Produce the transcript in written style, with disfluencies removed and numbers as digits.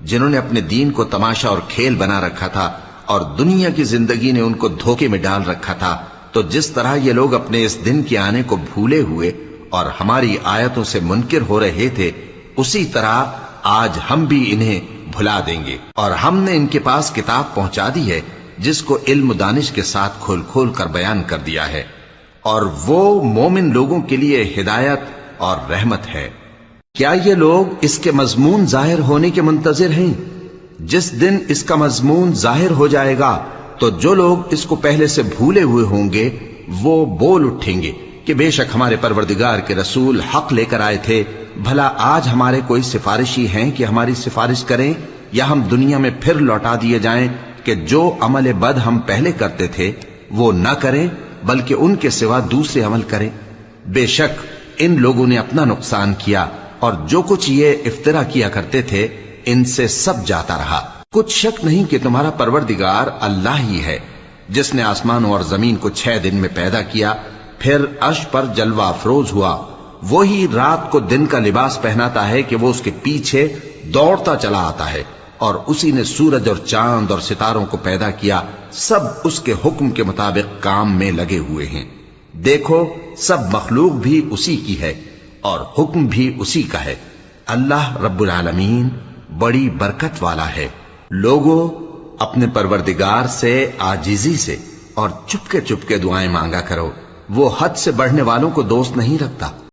جنہوں نے اپنے دین کو تماشا اور کھیل بنا رکھا تھا اور دنیا کی زندگی نے ان کو دھوکے میں ڈال رکھا تھا، تو جس طرح یہ لوگ اپنے اس دن کے آنے کو بھولے ہوئے اور ہماری آیتوں سے منکر ہو رہے تھے، اسی طرح آج ہم بھی انہیں بھلا دیں گے۔ اور ہم نے ان کے پاس کتاب پہنچا دی ہے جس کو علم و دانش کے ساتھ کھول کھول کر بیان کر دیا ہے، اور وہ مومن لوگوں کے لیے ہدایت اور رحمت ہے۔ کیا یہ لوگ اس کے مضمون ظاہر ہونے کے منتظر ہیں؟ جس دن اس کا مضمون ظاہر ہو جائے گا تو جو لوگ اس کو پہلے سے بھولے ہوئے ہوں گے وہ بول اٹھیں گے کہ بے شک ہمارے پروردگار کے رسول حق لے کر آئے تھے، بھلا آج ہمارے کوئی سفارشی ہیں کہ ہماری سفارش کریں، یا ہم دنیا میں پھر لوٹا دیے جائیں کہ جو عمل بد ہم پہلے کرتے تھے وہ نہ کریں بلکہ ان کے سوا دوسرے عمل کریں۔ بے شک ان لوگوں نے اپنا نقصان کیا، اور جو کچھ یہ افترا کیا کرتے تھے ان سے سب جاتا رہا۔ کچھ شک نہیں کہ تمہارا پروردگار اللہ ہی ہے جس نے آسمانوں اور زمین کو 6 دن میں پیدا کیا، پھر عرش پر جلوہ افروز ہوا۔ وہی رات کو دن کا لباس پہناتا ہے کہ وہ اس کے پیچھے دوڑتا چلا آتا ہے، اور اسی نے سورج اور چاند اور ستاروں کو پیدا کیا، سب اس کے حکم کے مطابق کام میں لگے ہوئے ہیں۔ دیکھو سب مخلوق بھی اسی کی ہے اور حکم بھی اسی کا ہے۔ اللہ رب العالمین بڑی برکت والا ہے۔ لوگوں اپنے پروردگار سے عاجزی سے اور چپکے چپکے دعائیں مانگا کرو، وہ حد سے بڑھنے والوں کو دوست نہیں رکھتا۔